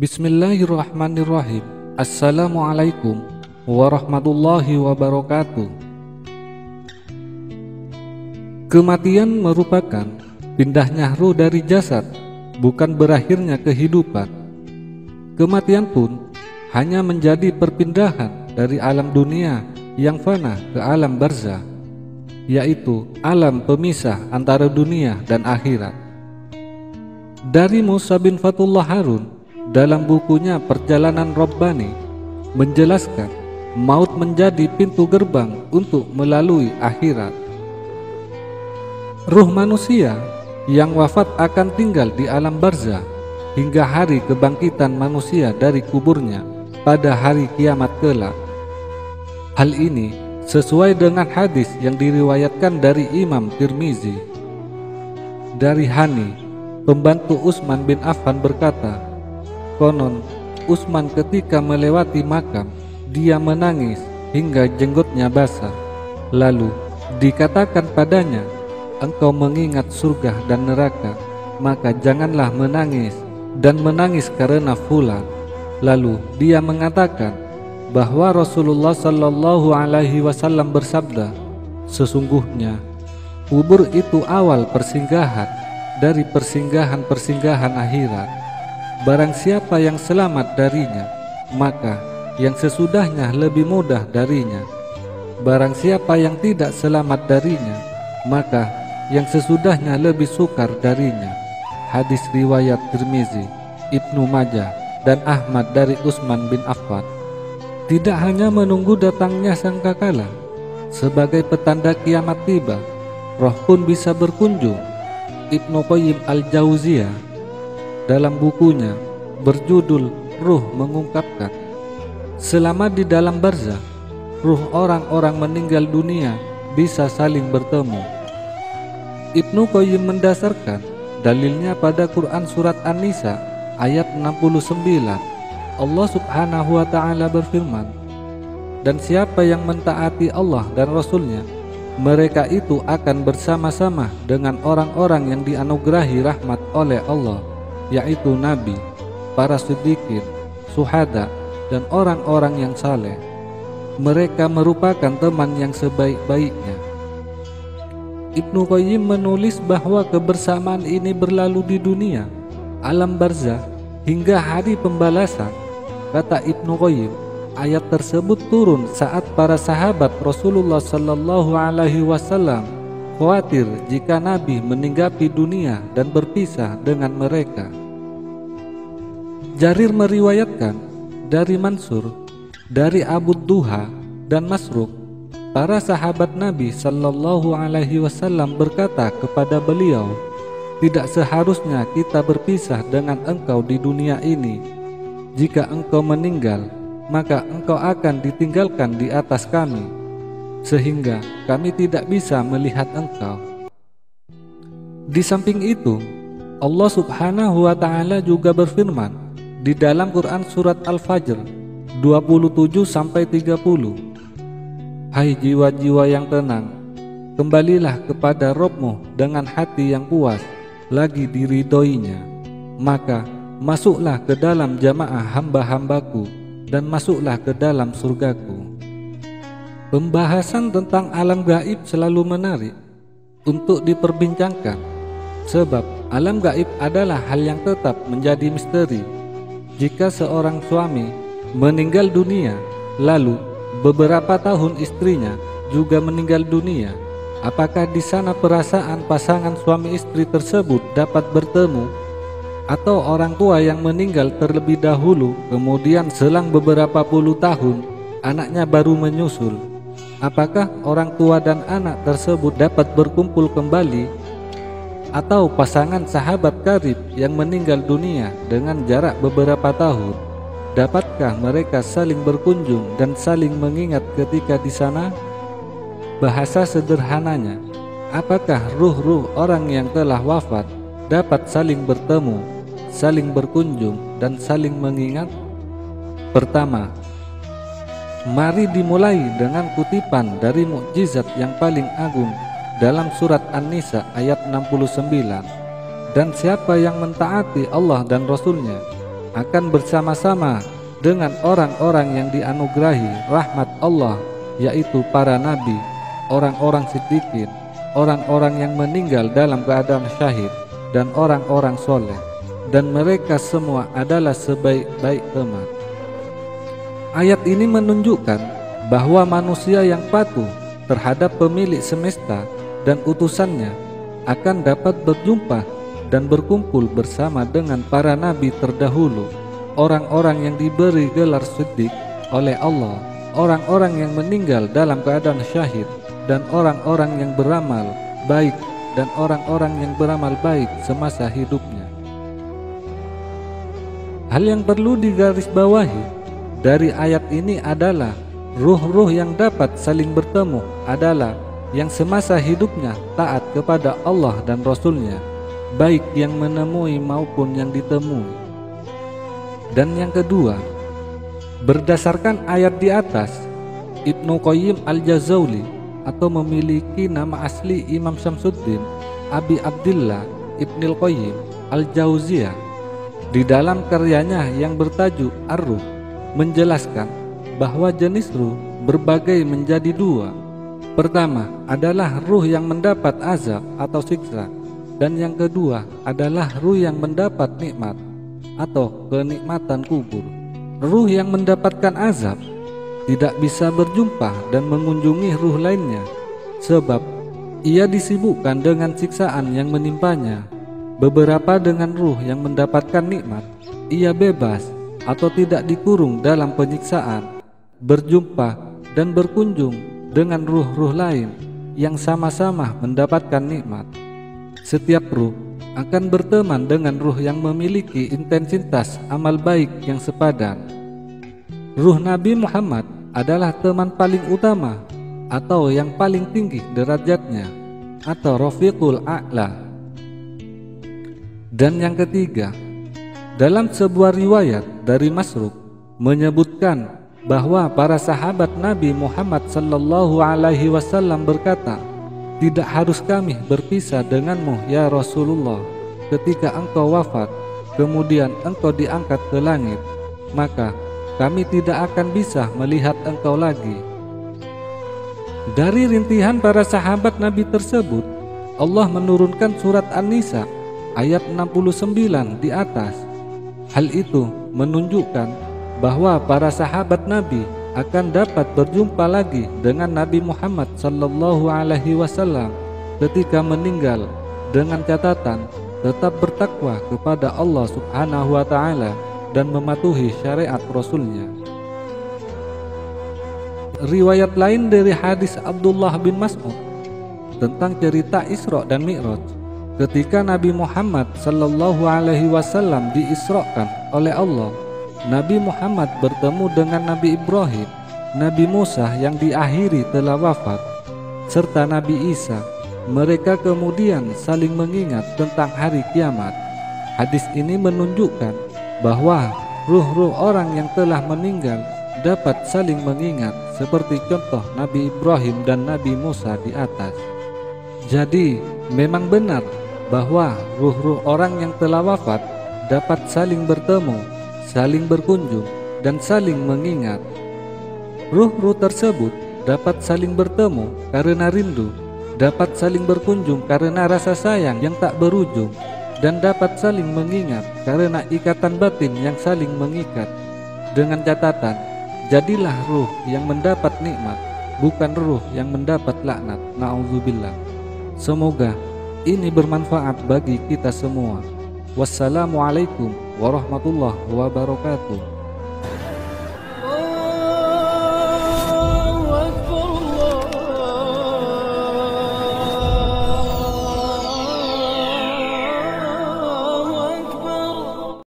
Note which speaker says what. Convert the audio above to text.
Speaker 1: Bismillahirrahmanirrahim. Assalamualaikum warahmatullahi wabarakatuh. Kematian merupakan pindahnya ruh dari jasad, bukan berakhirnya kehidupan. Kematian pun hanya menjadi perpindahan dari alam dunia yang fana ke alam barzah, yaitu alam pemisah antara dunia dan akhirat. Dari Musa bin Fatullah Harun dalam bukunya Perjalanan Rabbani menjelaskan maut menjadi pintu gerbang untuk melalui akhirat. Ruh manusia yang wafat akan tinggal di alam barzah hingga hari kebangkitan manusia dari kuburnya pada hari kiamat kelak. Hal ini sesuai dengan hadis yang diriwayatkan dari Imam Tirmizi. Dari Hani, pembantu Utsman bin Affan berkata, konon Utsman ketika melewati makam, dia menangis hingga jenggotnya basah. Lalu dikatakan padanya, engkau mengingat surga dan neraka, maka janganlah menangis dan menangis karena fulan. Lalu dia mengatakan bahwa Rasulullah Shallallahu Alaihi Wasallam bersabda, sesungguhnya kubur itu awal persinggahan dari persinggahan-persinggahan akhirat. Barang siapa yang selamat darinya, maka yang sesudahnya lebih mudah darinya. Barang siapa yang tidak selamat darinya, maka yang sesudahnya lebih sukar darinya. Hadis riwayat Tirmizi, Ibnu Majah, dan Ahmad dari Utsman bin Affan. Tidak hanya menunggu datangnya sangkakala sebagai petanda kiamat tiba, roh pun bisa berkunjung. Ibnu Qayyim al-Jauziyah dalam bukunya berjudul Ruh mengungkapkan, selama di dalam barzah, ruh orang-orang meninggal dunia bisa saling bertemu. Ibnu Qayyim mendasarkan dalilnya pada Quran surat An-Nisa ayat 69. Allah subhanahu wa ta'ala berfirman, dan siapa yang mentaati Allah dan Rasulnya, mereka itu akan bersama-sama dengan orang-orang yang dianugerahi rahmat oleh Allah, yaitu Nabi, para siddiqin, syuhada, dan orang-orang yang saleh. Mereka merupakan teman yang sebaik-baiknya. Ibnu Qayyim menulis bahwa kebersamaan ini berlalu di dunia, alam barzah, hingga hari pembalasan. Kata Ibnu Qayyim, ayat tersebut turun saat para sahabat Rasulullah Sallallahu Alaihi Wasallam khawatir jika Nabi meninggalkan dunia dan berpisah dengan mereka. Jarir meriwayatkan dari Mansur, dari Abu Duha dan Masruq, para sahabat Nabi Sallallahu Alaihi Wasallam berkata kepada beliau, tidak seharusnya kita berpisah dengan engkau di dunia ini. Jika engkau meninggal, maka engkau akan ditinggalkan di atas kami, sehingga kami tidak bisa melihat engkau. Di samping itu, Allah subhanahu wa ta'ala juga berfirman di dalam Quran surat Al-Fajr 27-30, hai jiwa-jiwa yang tenang, kembalilah kepada Rabb-mu dengan hati yang puas, lagi diridhoinya, maka masuklah ke dalam jamaah hamba-hambaku dan masuklah ke dalam surgaku. Pembahasan tentang alam gaib selalu menarik untuk diperbincangkan, sebab alam gaib adalah hal yang tetap menjadi misteri. Jika seorang suami meninggal dunia, lalu beberapa tahun istrinya juga meninggal dunia, apakah di sana perasaan pasangan suami istri tersebut dapat bertemu? Atau orang tua yang meninggal terlebih dahulu, kemudian selang beberapa puluh tahun anaknya baru menyusul, apakah orang tua dan anak tersebut dapat berkumpul kembali? Atau pasangan sahabat karib yang meninggal dunia dengan jarak beberapa tahun, dapatkah mereka saling berkunjung dan saling mengingat ketika di sana? Bahasa sederhananya, apakah ruh-ruh orang yang telah wafat dapat saling bertemu, saling berkunjung, dan saling mengingat? Pertama, mari dimulai dengan kutipan dari mukjizat yang paling agung dalam surat An-Nisa ayat 69. Dan siapa yang mentaati Allah dan Rasulnya, akan bersama-sama dengan orang-orang yang dianugerahi rahmat Allah, yaitu para nabi, orang-orang siddiqin, orang-orang yang meninggal dalam keadaan syahid, dan orang-orang soleh, dan mereka semua adalah sebaik-baik teman. Ayat ini menunjukkan bahwa manusia yang patuh terhadap pemilik semesta dan utusannya akan dapat berjumpa dan berkumpul bersama dengan para nabi terdahulu, orang-orang yang diberi gelar siddiq oleh Allah, orang-orang yang meninggal dalam keadaan syahid, dan orang-orang yang beramal baik dan orang-orang yang beramal baik semasa hidupnya. Hal yang perlu digarisbawahi dari ayat ini adalah ruh-ruh yang dapat saling bertemu adalah yang semasa hidupnya taat kepada Allah dan Rasul-Nya, baik yang menemui maupun yang ditemui. Dan yang kedua, berdasarkan ayat di atas, Ibnu Qayyim Al-Jazawli atau memiliki nama asli Imam Syamsuddin Abi Abdillah Ibnul Qayyim Al-Jauziyah, di dalam karyanya yang bertajuk Ar-Ruh menjelaskan bahwa jenis ruh berbagai menjadi dua. Pertama adalah ruh yang mendapat azab atau siksa, dan yang kedua adalah ruh yang mendapat nikmat atau kenikmatan kubur. Ruh yang mendapatkan azab tidak bisa berjumpa dan mengunjungi ruh lainnya, sebab ia disibukkan dengan siksaan yang menimpanya. Beberapa dengan ruh yang mendapatkan nikmat, ia bebas atau tidak dikurung dalam penyiksaan, berjumpa dan berkunjung dengan ruh-ruh lain yang sama-sama mendapatkan nikmat. Setiap ruh akan berteman dengan ruh yang memiliki intensitas amal baik yang sepadan. Ruh Nabi Muhammad adalah teman paling utama atau yang paling tinggi derajatnya, atau Rafiqul A'la. Dan yang ketiga, dalam sebuah riwayat dari Masruq menyebutkan bahwa para sahabat Nabi Muhammad sallallahu alaihi wasallam berkata, "Tidak harus kami berpisah denganmu ya Rasulullah ketika engkau wafat, kemudian engkau diangkat ke langit, maka kami tidak akan bisa melihat engkau lagi." Dari rintihan para sahabat Nabi tersebut, Allah menurunkan surat An-Nisa ayat 69 di atas. Hal itu menunjukkan bahwa para sahabat Nabi akan dapat berjumpa lagi dengan Nabi Muhammad sallallahu alaihi wasallam ketika meninggal, dengan catatan tetap bertakwa kepada Allah Subhanahu wa taala dan mematuhi syariat Rasul-Nya. Riwayat lain dari hadis Abdullah bin Mas'ud tentang cerita Isra dan Mi'raj, ketika Nabi Muhammad sallallahu alaihi wasallam diisrakan oleh Allah, Nabi Muhammad bertemu dengan Nabi Ibrahim, Nabi Musa yang diakhiri telah wafat, serta Nabi Isa. Mereka kemudian saling mengingat tentang hari kiamat. Hadis ini menunjukkan bahwa ruh-ruh orang yang telah meninggal dapat saling mengingat, seperti contoh Nabi Ibrahim dan Nabi Musa di atas. Jadi memang benar bahwa ruh-ruh orang yang telah wafat dapat saling bertemu, saling berkunjung, dan saling mengingat. Ruh-ruh tersebut dapat saling bertemu karena rindu, dapat saling berkunjung karena rasa sayang yang tak berujung, dan dapat saling mengingat karena ikatan batin yang saling mengikat. Dengan catatan, jadilah ruh yang mendapat nikmat, bukan ruh yang mendapat laknat. Na'udzubillah. Semoga ini bermanfaat bagi kita semua. Wassalamualaikum warahmatullahi wabarakatuh.